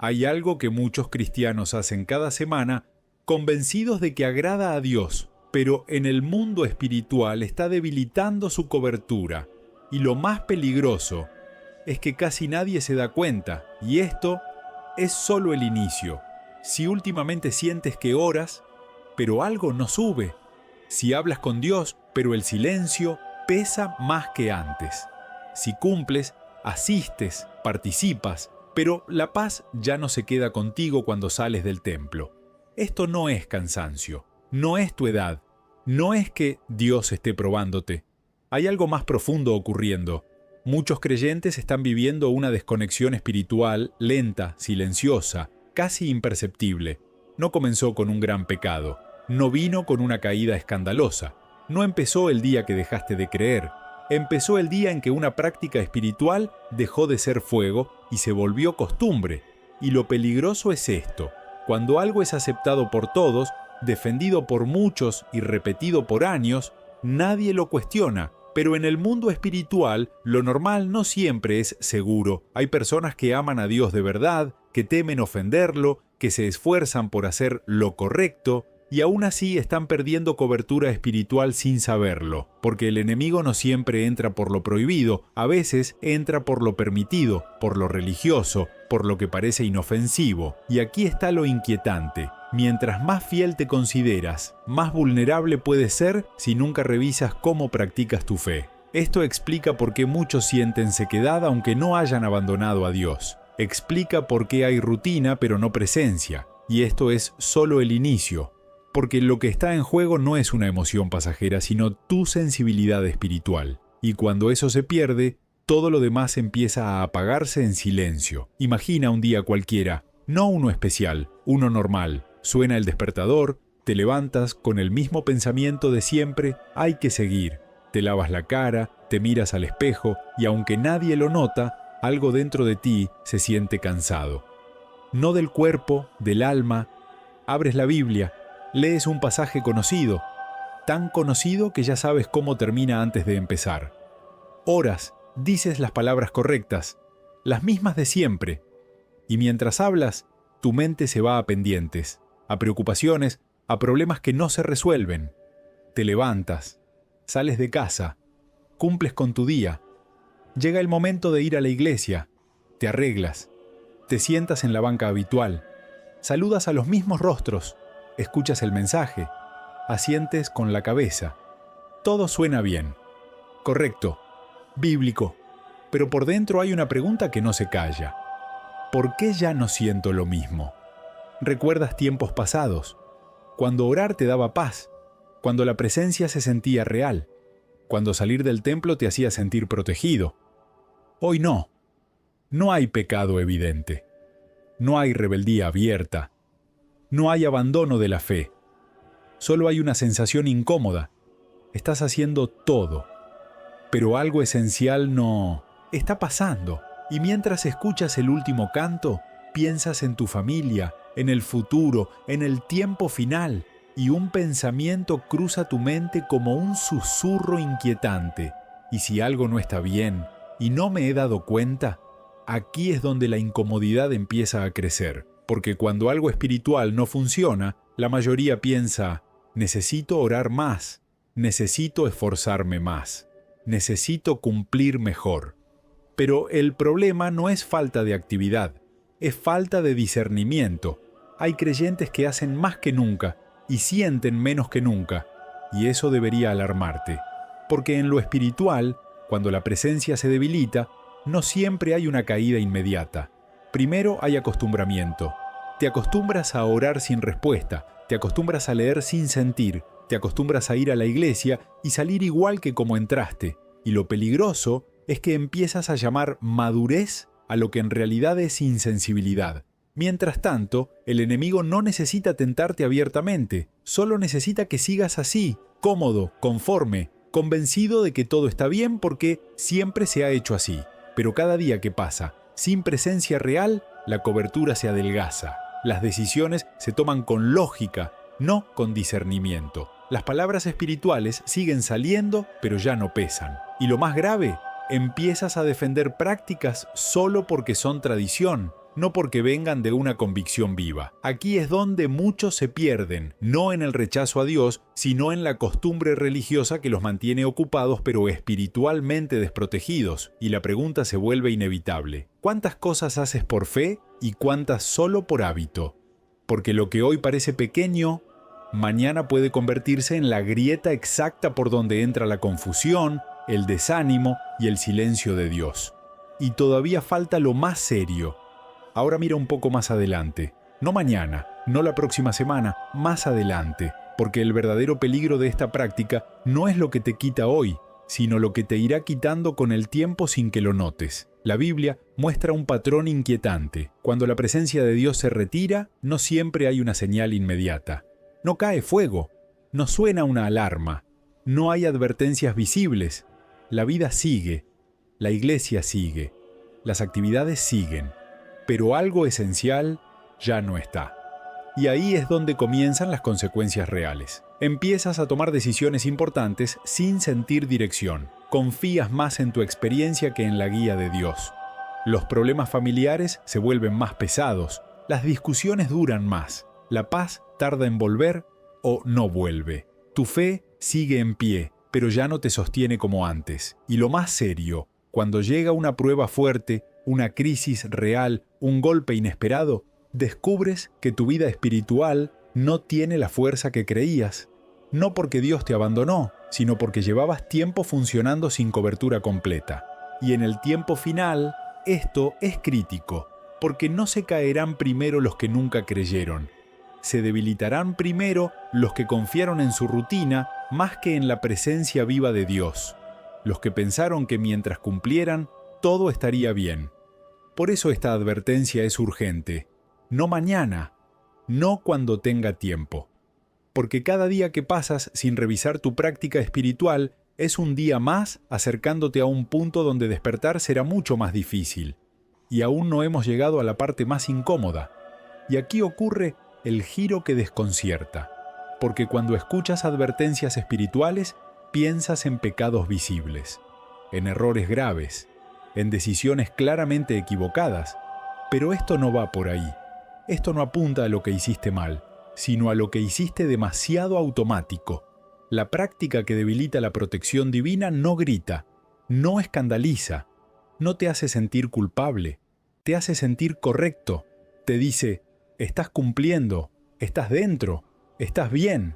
Hay algo que muchos cristianos hacen cada semana, convencidos de que agrada a Dios, pero en el mundo espiritual está debilitando su cobertura. Y lo más peligroso es que casi nadie se da cuenta, y esto es solo el inicio. Si últimamente sientes que oras, pero algo no sube. Si hablas con Dios, pero el silencio pesa más que antes. Si cumples, asistes, participas, pero la paz ya no se queda contigo cuando sales del templo. Esto no es cansancio, no es tu edad, no es que Dios esté probándote. Hay algo más profundo ocurriendo. Muchos creyentes están viviendo una desconexión espiritual lenta, silenciosa, casi imperceptible. No comenzó con un gran pecado, no vino con una caída escandalosa, no empezó el día que dejaste de creer. Empezó el día en que una práctica espiritual dejó de ser fuego y se volvió costumbre. Y lo peligroso es esto: cuando algo es aceptado por todos, defendido por muchos y repetido por años, nadie lo cuestiona. Pero en el mundo espiritual, lo normal no siempre es seguro. Hay personas que aman a Dios de verdad, que temen ofenderlo, que se esfuerzan por hacer lo correcto, y aún así están perdiendo cobertura espiritual sin saberlo, porque el enemigo no siempre entra por lo prohibido, a veces entra por lo permitido, por lo religioso, por lo que parece inofensivo. Y aquí está lo inquietante: mientras más fiel te consideras, más vulnerable puedes ser si nunca revisas cómo practicas tu fe. Esto explica por qué muchos sienten sequedad aunque no hayan abandonado a Dios. Explica por qué hay rutina pero no presencia. Y esto es solo el inicio. Porque lo que está en juego no es una emoción pasajera, sino tu sensibilidad espiritual. Y cuando eso se pierde, todo lo demás empieza a apagarse en silencio. Imagina un día cualquiera, no uno especial, uno normal. Suena el despertador, te levantas con el mismo pensamiento de siempre: hay que seguir. Te lavas la cara, te miras al espejo y aunque nadie lo nota, algo dentro de ti se siente cansado. No del cuerpo, del alma. Abres la Biblia, lees un pasaje conocido, tan conocido que ya sabes cómo termina antes de empezar. Oras, dices las palabras correctas, las mismas de siempre, y mientras hablas, tu mente se va a pendientes, a preocupaciones, a problemas que no se resuelven. Te levantas, sales de casa, cumples con tu día, llega el momento de ir a la iglesia, te arreglas, te sientas en la banca habitual, saludas a los mismos rostros, escuchas el mensaje, asientes con la cabeza. Todo suena bien, correcto, bíblico, pero por dentro hay una pregunta que no se calla. ¿Por qué ya no siento lo mismo? Recuerdas tiempos pasados, cuando orar te daba paz, cuando la presencia se sentía real, cuando salir del templo te hacía sentir protegido. Hoy no. No hay pecado evidente. No hay rebeldía abierta. No hay abandono de la fe. Solo hay una sensación incómoda. Estás haciendo todo, pero algo esencial no está pasando. Y mientras escuchas el último canto, piensas en tu familia, en el futuro, en el tiempo final, y un pensamiento cruza tu mente como un susurro inquietante. ¿Y si algo no está bien y no me he dado cuenta? Aquí es donde la incomodidad empieza a crecer. Porque cuando algo espiritual no funciona, la mayoría piensa: necesito orar más, necesito esforzarme más, necesito cumplir mejor. Pero el problema no es falta de actividad, es falta de discernimiento. Hay creyentes que hacen más que nunca y sienten menos que nunca, y eso debería alarmarte. Porque en lo espiritual, cuando la presencia se debilita, no siempre hay una caída inmediata. Primero hay acostumbramiento. Te acostumbras a orar sin respuesta, te acostumbras a leer sin sentir, te acostumbras a ir a la iglesia y salir igual que como entraste. Y lo peligroso es que empiezas a llamar madurez a lo que en realidad es insensibilidad. Mientras tanto, el enemigo no necesita tentarte abiertamente, solo necesita que sigas así, cómodo, conforme, convencido de que todo está bien porque siempre se ha hecho así. Pero cada día que pasa, sin presencia real, la cobertura se adelgaza. Las decisiones se toman con lógica, no con discernimiento. Las palabras espirituales siguen saliendo, pero ya no pesan. Y lo más grave, empiezas a defender prácticas solo porque son tradición, no porque vengan de una convicción viva. Aquí es donde muchos se pierden, no en el rechazo a Dios, sino en la costumbre religiosa que los mantiene ocupados pero espiritualmente desprotegidos, y la pregunta se vuelve inevitable. ¿Cuántas cosas haces por fe y cuántas solo por hábito? Porque lo que hoy parece pequeño, mañana puede convertirse en la grieta exacta por donde entra la confusión, el desánimo y el silencio de Dios. Y todavía falta lo más serio. Ahora mira un poco más adelante. No mañana, no la próxima semana, más adelante. Porque el verdadero peligro de esta práctica no es lo que te quita hoy, sino lo que te irá quitando con el tiempo sin que lo notes. La Biblia muestra un patrón inquietante. Cuando la presencia de Dios se retira, no siempre hay una señal inmediata. No cae fuego, no suena una alarma, no hay advertencias visibles. La vida sigue, la iglesia sigue, las actividades siguen, pero algo esencial ya no está. Y ahí es donde comienzan las consecuencias reales. Empiezas a tomar decisiones importantes sin sentir dirección. Confías más en tu experiencia que en la guía de Dios. Los problemas familiares se vuelven más pesados, las discusiones duran más, la paz tarda en volver o no vuelve. Tu fe sigue en pie, pero ya no te sostiene como antes. Y lo más serio, cuando llega una prueba fuerte, una crisis real, un golpe inesperado, descubres que tu vida espiritual no tiene la fuerza que creías. No porque Dios te abandonó, sino porque llevabas tiempo funcionando sin cobertura completa. Y en el tiempo final, esto es crítico, porque no se caerán primero los que nunca creyeron. Se debilitarán primero los que confiaron en su rutina más que en la presencia viva de Dios, los que pensaron que mientras cumplieran, todo estaría bien. Por eso esta advertencia es urgente. No mañana, no cuando tenga tiempo. Porque cada día que pasas sin revisar tu práctica espiritual es un día más acercándote a un punto donde despertar será mucho más difícil. Y aún no hemos llegado a la parte más incómoda. Y aquí ocurre el giro que desconcierta, porque cuando escuchas advertencias espirituales, piensas en pecados visibles, en errores graves, en decisiones claramente equivocadas. Pero esto no va por ahí. Esto no apunta a lo que hiciste mal, sino a lo que hiciste demasiado automático. La práctica que debilita la protección divina no grita, no escandaliza, no te hace sentir culpable, te hace sentir correcto. Te dice: estás cumpliendo, estás dentro, estás bien.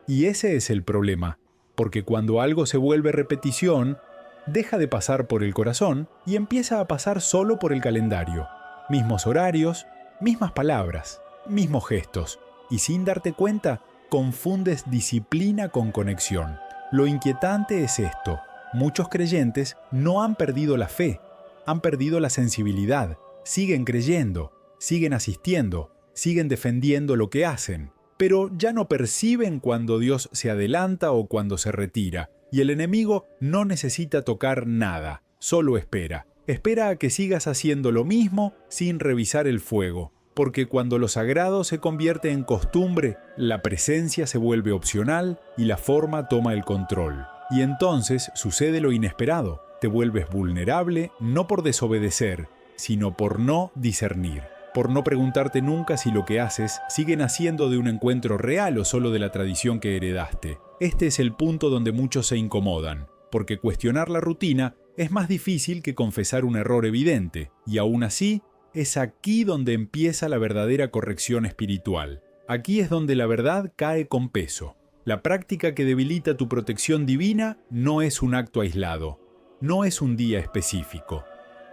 Y ese es el problema, porque cuando algo se vuelve repetición, deja de pasar por el corazón y empieza a pasar solo por el calendario. Mismos horarios, mismas palabras, mismos gestos. Y sin darte cuenta, confundes disciplina con conexión. Lo inquietante es esto: muchos creyentes no han perdido la fe, han perdido la sensibilidad, siguen creyendo, siguen asistiendo, siguen defendiendo lo que hacen, pero ya no perciben cuando Dios se adelanta o cuando se retira, y el enemigo no necesita tocar nada, solo espera. Espera a que sigas haciendo lo mismo sin revisar el fuego, porque cuando lo sagrado se convierte en costumbre, la presencia se vuelve opcional y la forma toma el control. Y entonces sucede lo inesperado: te vuelves vulnerable no por desobedecer, sino por no discernir. Por no preguntarte nunca si lo que haces sigue naciendo de un encuentro real o solo de la tradición que heredaste. Este es el punto donde muchos se incomodan, porque cuestionar la rutina es más difícil que confesar un error evidente, y aún así, es aquí donde empieza la verdadera corrección espiritual. Aquí es donde la verdad cae con peso. La práctica que debilita tu protección divina no es un acto aislado, no es un día específico,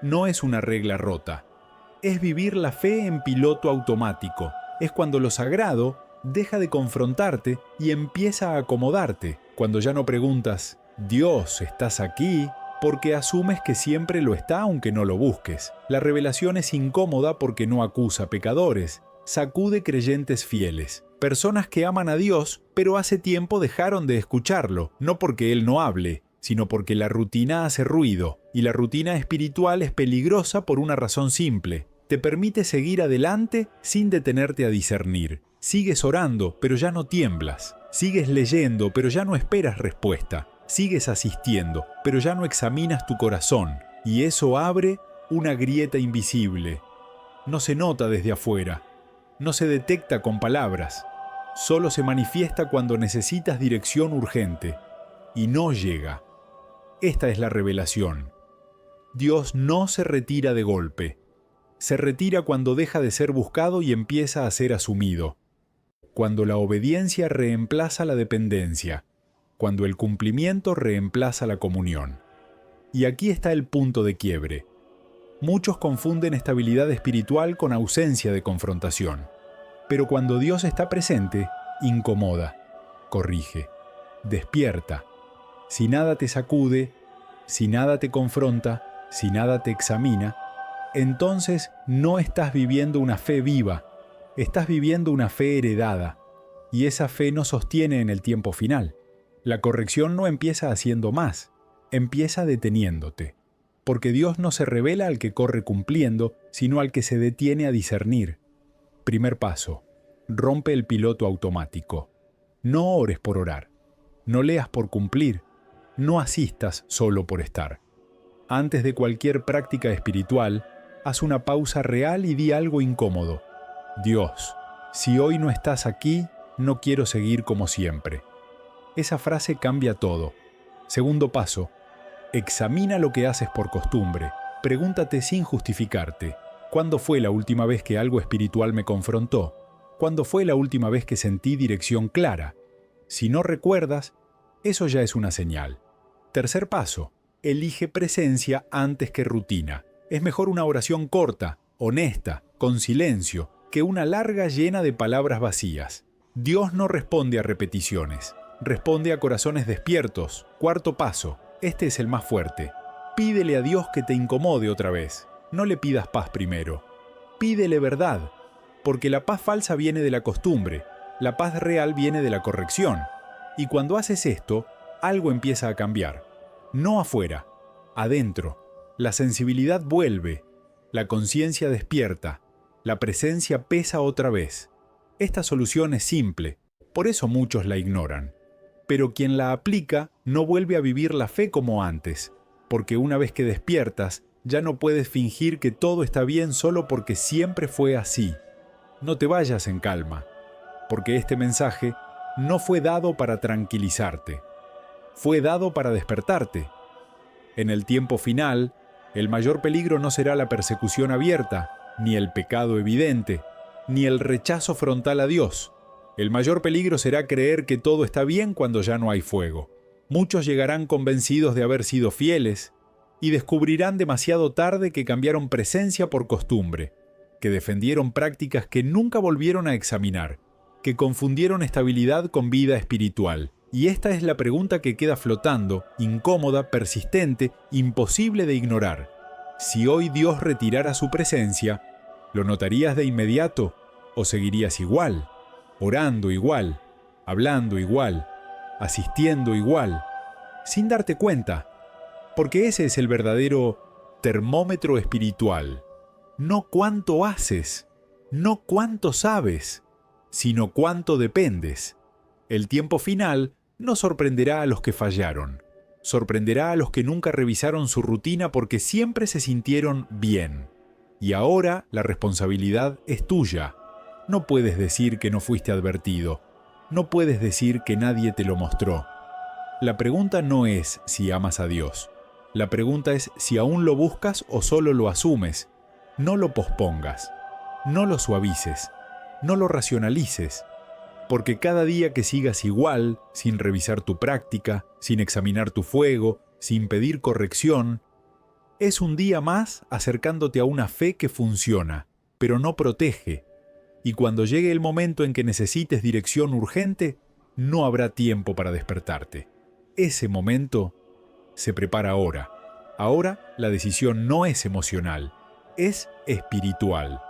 no es una regla rota. Es vivir la fe en piloto automático. Es cuando lo sagrado deja de confrontarte y empieza a acomodarte. Cuando ya no preguntas: Dios, ¿estás aquí?, porque asumes que siempre lo está aunque no lo busques. La revelación es incómoda porque no acusa pecadores, sacude creyentes fieles, personas que aman a Dios, pero hace tiempo dejaron de escucharlo, no porque Él no hable, sino porque la rutina hace ruido, y la rutina espiritual es peligrosa por una razón simple: te permite seguir adelante sin detenerte a discernir. Sigues orando, pero ya no tiemblas. Sigues leyendo, pero ya no esperas respuesta. Sigues asistiendo, pero ya no examinas tu corazón. Y eso abre una grieta invisible. No se nota desde afuera, no se detecta con palabras, solo se manifiesta cuando necesitas dirección urgente y no llega. Esta es la revelación. Dios no se retira de golpe. Se retira cuando deja de ser buscado y empieza a ser asumido. Cuando la obediencia reemplaza la dependencia. Cuando el cumplimiento reemplaza la comunión. Y aquí está el punto de quiebre. Muchos confunden estabilidad espiritual con ausencia de confrontación. Pero cuando Dios está presente, incomoda, corrige, despierta. Si nada te sacude, si nada te confronta, si nada te examina, entonces no estás viviendo una fe viva, estás viviendo una fe heredada, y esa fe no sostiene en el tiempo final. La corrección no empieza haciendo más, empieza deteniéndote, porque Dios no se revela al que corre cumpliendo, sino al que se detiene a discernir. Primer paso, rompe el piloto automático. No ores por orar, no leas por cumplir, no asistas solo por estar. Antes de cualquier práctica espiritual, haz una pausa real y di algo incómodo. Dios, si hoy no estás aquí, no quiero seguir como siempre. Esa frase cambia todo. Segundo paso, examina lo que haces por costumbre. Pregúntate sin justificarte. ¿Cuándo fue la última vez que algo espiritual me confrontó? ¿Cuándo fue la última vez que sentí dirección clara? Si no recuerdas, eso ya es una señal. Tercer paso, elige presencia antes que rutina. Es mejor una oración corta, honesta, con silencio, que una larga llena de palabras vacías. Dios no responde a repeticiones, responde a corazones despiertos. Cuarto paso, este es el más fuerte. Pídele a Dios que te incomode otra vez. No le pidas paz primero. Pídele verdad, porque la paz falsa viene de la costumbre, la paz real viene de la corrección. Y cuando haces esto, algo empieza a cambiar. No afuera, adentro. La sensibilidad vuelve, la conciencia despierta, la presencia pesa otra vez. Esta solución es simple, por eso muchos la ignoran. Pero quien la aplica no vuelve a vivir la fe como antes, porque una vez que despiertas, ya no puedes fingir que todo está bien solo porque siempre fue así. No te vayas en calma, porque este mensaje no fue dado para tranquilizarte, fue dado para despertarte. En el tiempo final, el mayor peligro no será la persecución abierta, ni el pecado evidente, ni el rechazo frontal a Dios. El mayor peligro será creer que todo está bien cuando ya no hay fuego. Muchos llegarán convencidos de haber sido fieles y descubrirán demasiado tarde que cambiaron presencia por costumbre, que defendieron prácticas que nunca volvieron a examinar, que confundieron estabilidad con vida espiritual. Y esta es la pregunta que queda flotando, incómoda, persistente, imposible de ignorar. Si hoy Dios retirara su presencia, ¿lo notarías de inmediato o seguirías igual, orando igual, hablando igual, asistiendo igual, sin darte cuenta? Porque ese es el verdadero termómetro espiritual. No cuánto haces, no cuánto sabes, sino cuánto dependes. El tiempo final no sorprenderá a los que fallaron, sorprenderá a los que nunca revisaron su rutina porque siempre se sintieron bien. Y ahora la responsabilidad es tuya. No puedes decir que no fuiste advertido, no puedes decir que nadie te lo mostró. La pregunta no es si amas a Dios, la pregunta es si aún lo buscas o solo lo asumes. No lo pospongas, no lo suavices, no lo racionalices, porque cada día que sigas igual, sin revisar tu práctica, sin examinar tu fuego, sin pedir corrección, es un día más acercándote a una fe que funciona, pero no protege. Y cuando llegue el momento en que necesites dirección urgente, no habrá tiempo para despertarte. Ese momento se prepara ahora. Ahora la decisión no es emocional, es espiritual.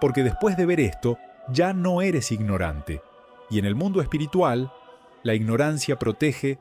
Porque después de ver esto, ya no eres ignorante. Y en el mundo espiritual, la ignorancia protege,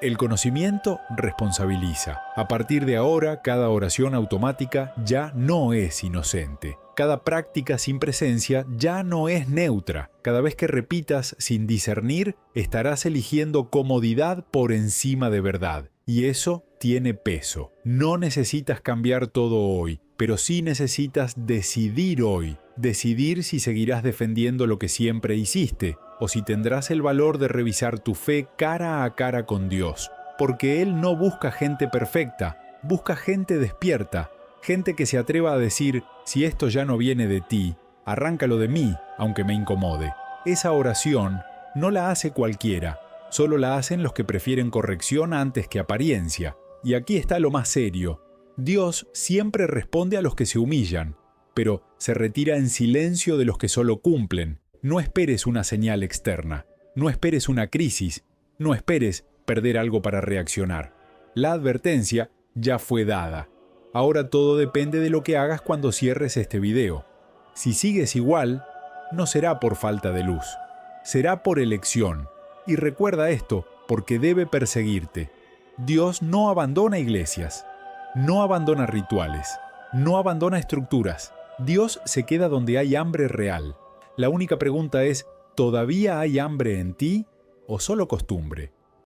el conocimiento responsabiliza. A partir de ahora, cada oración automática ya no es inocente. Cada práctica sin presencia ya no es neutra. Cada vez que repitas sin discernir, estarás eligiendo comodidad por encima de verdad. Y eso tiene peso. No necesitas cambiar todo hoy, pero sí necesitas decidir hoy, decidir si seguirás defendiendo lo que siempre hiciste, o si tendrás el valor de revisar tu fe cara a cara con Dios, porque Él no busca gente perfecta, busca gente despierta, gente que se atreva a decir, si esto ya no viene de ti, arráncalo de mí, aunque me incomode. Esa oración no la hace cualquiera, solo la hacen los que prefieren corrección antes que apariencia. Y aquí está lo más serio. Dios siempre responde a los que se humillan, pero se retira en silencio de los que solo cumplen. No esperes una señal externa, no esperes una crisis, no esperes perder algo para reaccionar. La advertencia ya fue dada. Ahora todo depende de lo que hagas cuando cierres este video. Si sigues igual, no será por falta de luz, será por elección. Y recuerda esto, porque debe perseguirte. Dios no abandona iglesias, no abandona rituales, no abandona estructuras. Dios se queda donde hay hambre real. La única pregunta es, ¿todavía hay hambre en ti o solo costumbre?